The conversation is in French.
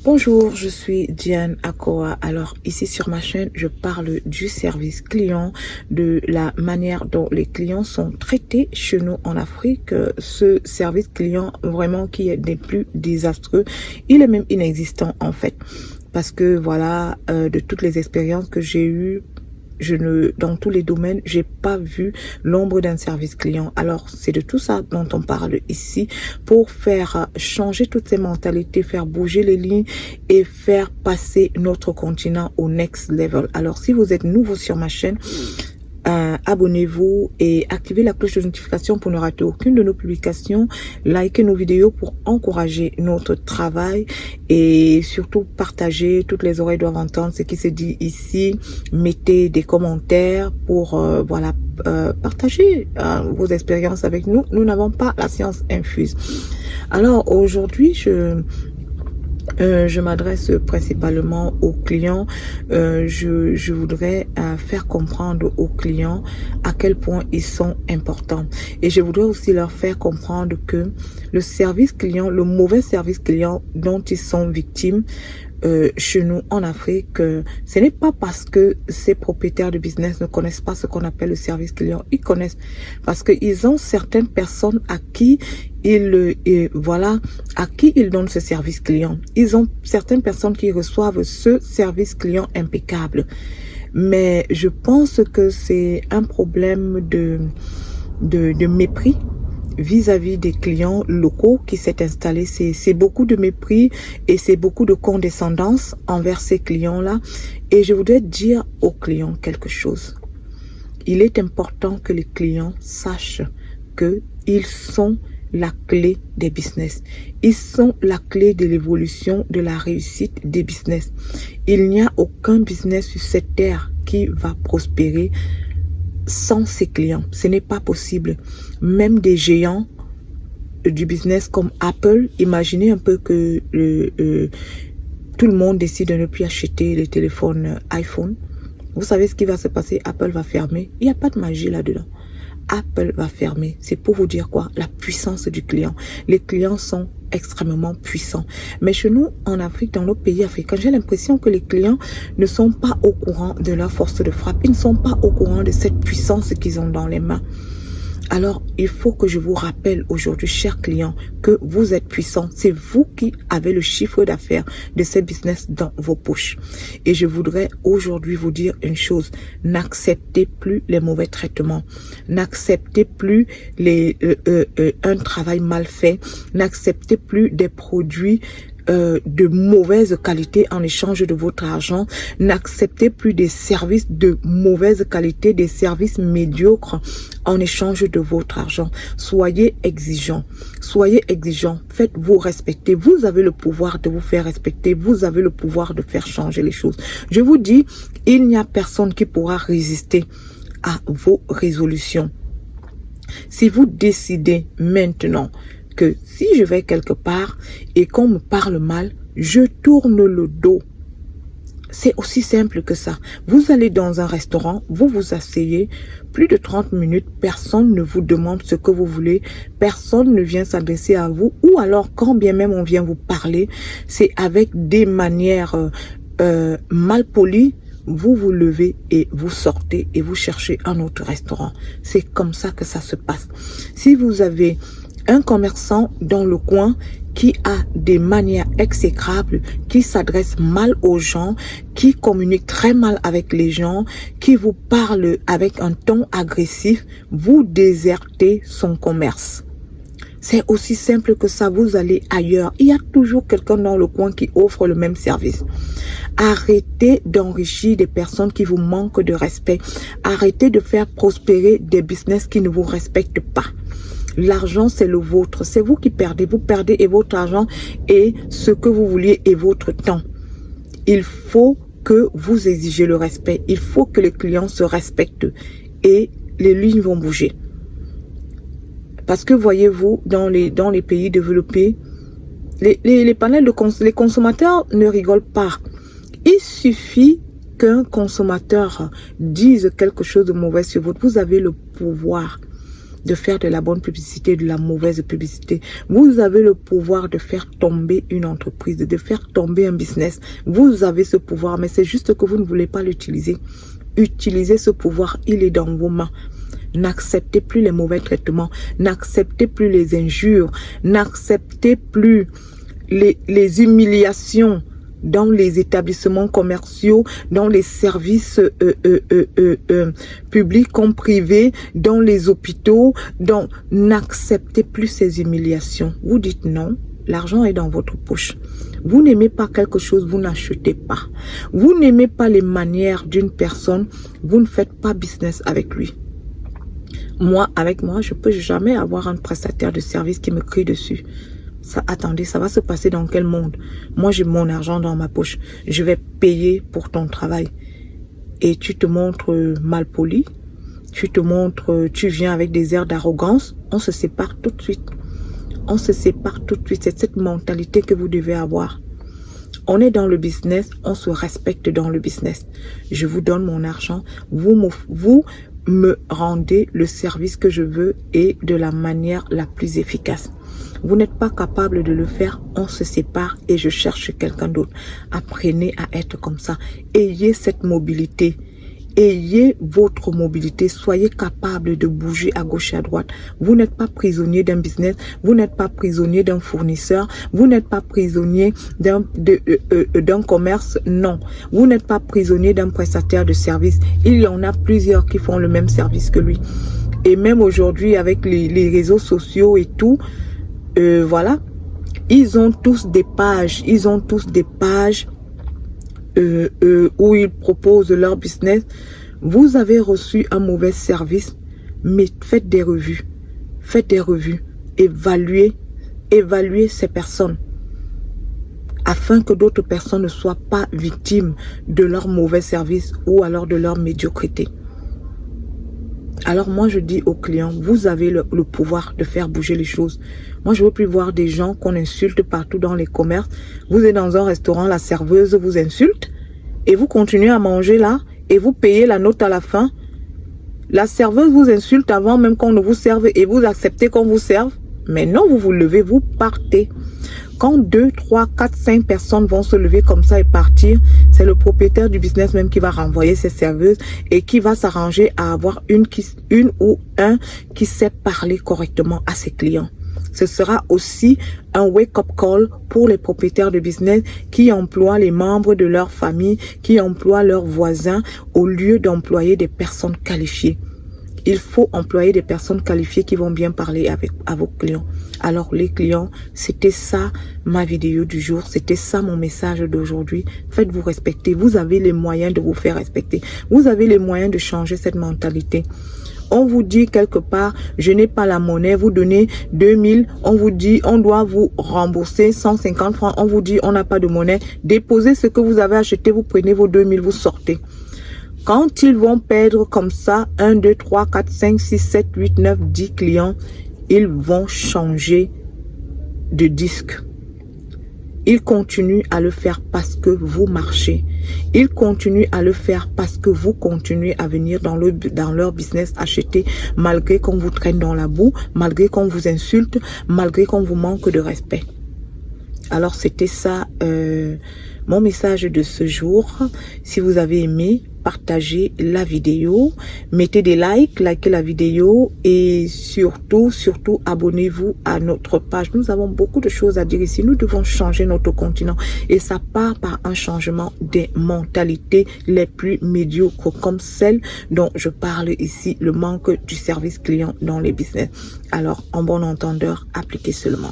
Bonjour, je suis Diane Akoa. Alors ici sur ma chaîne, je parle du service client, de la manière dont les clients sont traités chez nous en Afrique. Ce service client vraiment qui est des plus désastreux, il est même inexistant en fait. Parce que voilà, de toutes les expériences que j'ai eues, dans tous les domaines, j'ai pas vu l'ombre d'un service client. Alors, c'est de tout ça dont on parle ici pour faire changer toutes ces mentalités, faire bouger les lignes et faire passer notre continent au next level. Alors, si vous êtes nouveau sur ma chaîne, abonnez-vous et activez la cloche de notification pour ne rater aucune de nos publications. Likez nos vidéos pour encourager notre travail et surtout partagez. Toutes les oreilles doivent entendre ce qui se dit ici. Mettez des commentaires pour partager vos expériences avec nous. Nous n'avons pas la science infuse. Alors aujourd'hui, je m'adresse principalement aux clients. Je voudrais faire comprendre aux clients à quel point ils sont importants. Et je voudrais aussi leur faire comprendre que le service client, le mauvais service client dont ils sont victimes, chez nous en Afrique, ce n'est pas parce que ces propriétaires de business ne connaissent pas ce qu'on appelle le service client. Ils connaissent parce qu'ils ont certaines personnes à qui ils donnent ce service client. Ils ont certaines personnes qui reçoivent ce service client impeccable. Mais je pense que c'est un problème de mépris vis-à-vis des clients locaux qui s'est installé. C'est beaucoup de mépris et c'est beaucoup de condescendance envers ces clients-là. Et je voudrais dire aux clients quelque chose. Il est important que les clients sachent qu'ils sont la clé des business. Ils sont la clé de l'évolution, de la réussite des business. Il n'y a aucun business sur cette terre qui va prospérer sans ses clients. Ce n'est pas possible. Même des géants du business comme Apple, imaginez un peu que tout le monde décide de ne plus acheter les téléphones iPhone. Vous savez ce qui va se passer? Apple va fermer. Il n'y a pas de magie là-dedans. Apple va fermer. C'est pour vous dire quoi? La puissance du client. Les clients sont extrêmement puissants. Mais chez nous, en Afrique, dans nos pays africains, j'ai l'impression que les clients ne sont pas au courant de leur force de frappe. Ils ne sont pas au courant de cette puissance qu'ils ont dans les mains. Alors, il faut que je vous rappelle aujourd'hui, chers clients, que vous êtes puissants. C'est vous qui avez le chiffre d'affaires de ces business dans vos poches. Et je voudrais aujourd'hui vous dire une chose. N'acceptez plus les mauvais traitements. N'acceptez plus un travail mal fait. N'acceptez plus des produits de mauvaise qualité en échange de votre argent. N'acceptez plus des services de mauvaise qualité, des services médiocres en échange de votre argent. Soyez exigeants. Soyez exigeants. Faites-vous respecter. Vous avez le pouvoir de vous faire respecter. Vous avez le pouvoir de faire changer les choses. Je vous dis, il n'y a personne qui pourra résister à vos résolutions. Si vous décidez maintenant que si je vais quelque part et qu'on me parle mal, je tourne le dos. C'est aussi simple que ça. Vous allez dans un restaurant, vous vous asseyez, plus de 30 minutes, personne ne vous demande ce que vous voulez, personne ne vient s'adresser à vous, ou alors quand bien même on vient vous parler, c'est avec des manières mal polies. Vous vous levez et vous sortez et vous cherchez un autre restaurant. C'est comme ça que ça se passe. Si vous avez un commerçant dans le coin qui a des manières exécrables, qui s'adresse mal aux gens, qui communique très mal avec les gens, qui vous parle avec un ton agressif, vous désertez son commerce. C'est aussi simple que ça, vous allez ailleurs. Il y a toujours quelqu'un dans le coin qui offre le même service. Arrêtez d'enrichir des personnes qui vous manquent de respect. Arrêtez de faire prospérer des business qui ne vous respectent pas. L'argent, c'est le vôtre. C'est vous qui perdez. Vous perdez et votre argent et ce que vous vouliez et votre temps. Il faut que vous exigez le respect. Il faut que les clients se respectent et les lignes vont bouger. Parce que voyez-vous, dans les pays développés, les consommateurs ne rigolent pas. Il suffit qu'un consommateur dise quelque chose de mauvais sur vous. Vous avez le pouvoir de faire de la bonne publicité, de la mauvaise publicité. Vous avez le pouvoir de faire tomber une entreprise, de faire tomber un business. Vous avez ce pouvoir, mais c'est juste que vous ne voulez pas l'utiliser. Utilisez ce pouvoir, il est dans vos mains. N'acceptez plus les mauvais traitements, n'acceptez plus les injures, n'acceptez plus les humiliations dans les établissements commerciaux, dans les services publics comme privés, dans les hôpitaux. N'acceptez plus ces humiliations. Vous dites non, l'argent est dans votre poche. Vous n'aimez pas quelque chose, vous n'achetez pas. Vous n'aimez pas les manières d'une personne, vous ne faites pas business avec lui. Avec moi, je ne peux jamais avoir un prestataire de service qui me crie dessus. Ça, attendez, ça va se passer dans quel monde? Moi, j'ai mon argent dans ma poche. Je vais payer pour ton travail. Et tu te montres mal poli. Tu viens avec des airs d'arrogance. On se sépare tout de suite. On se sépare tout de suite. C'est cette mentalité que vous devez avoir. On est dans le business. On se respecte dans le business. Je vous donne mon argent. Vous me rendez le service que je veux et de la manière la plus efficace. Vous n'êtes pas capable de le faire, on se sépare et je cherche quelqu'un d'autre. Apprenez à être comme ça. Ayez cette mobilité. Ayez votre mobilité. Soyez capable de bouger à gauche et à droite. Vous n'êtes pas prisonnier d'un business. Vous n'êtes pas prisonnier d'un fournisseur. Vous n'êtes pas prisonnier d'un commerce. Non. Vous n'êtes pas prisonnier d'un prestataire de service. Il y en a plusieurs qui font le même service que lui. Et même aujourd'hui, avec les réseaux sociaux et tout, voilà, ils ont tous des pages. Ils ont tous des pages où ils proposent leur business. Vous avez reçu un mauvais service, mais faites des revues. Faites des revues. Évaluez ces personnes afin que d'autres personnes ne soient pas victimes de leur mauvais service ou alors de leur médiocrité. Alors moi je dis aux clients, vous avez le pouvoir de faire bouger les choses. Moi je ne veux plus voir des gens qu'on insulte partout dans les commerces. Vous êtes dans un restaurant, la serveuse vous insulte et vous continuez à manger là et vous payez la note à la fin. La serveuse vous insulte avant même qu'on ne vous serve et vous acceptez qu'on vous serve. Mais non, vous vous levez, vous partez. Quand 2, 3, 4, 5 personnes vont se lever comme ça et partir, c'est le propriétaire du business même qui va renvoyer ses serveuses et qui va s'arranger à avoir une ou un qui sait parler correctement à ses clients. Ce sera aussi un wake-up call pour les propriétaires de business qui emploient les membres de leur famille, qui emploient leurs voisins au lieu d'employer des personnes qualifiées. Il faut employer des personnes qualifiées qui vont bien parler à vos clients. Alors les clients, c'était ça ma vidéo du jour, c'était ça mon message d'aujourd'hui. Faites-vous respecter, vous avez les moyens de vous faire respecter. Vous avez les moyens de changer cette mentalité. On vous dit quelque part, je n'ai pas la monnaie, vous donnez 2000, on vous dit, on doit vous rembourser 150 francs, on vous dit, on n'a pas de monnaie. Déposez ce que vous avez acheté, vous prenez vos 2000, vous sortez. Quand ils vont perdre comme ça, 1, 2, 3, 4, 5, 6, 7, 8, 9, 10 clients, ils vont changer de disque. Ils continuent à le faire parce que vous marchez. Ils continuent à le faire parce que vous continuez à venir dans leur business acheter malgré qu'on vous traîne dans la boue, malgré qu'on vous insulte, malgré qu'on vous manque de respect. Alors c'était ça mon message de ce jour. Si vous avez aimé, partagez la vidéo, mettez des likes, likez la vidéo et surtout abonnez-vous à notre page. Nous avons beaucoup de choses à dire ici. Nous devons changer notre continent et ça part par un changement des mentalités les plus médiocres comme celle dont je parle ici, le manque du service client dans les business. Alors en bon entendeur, appliquez seulement.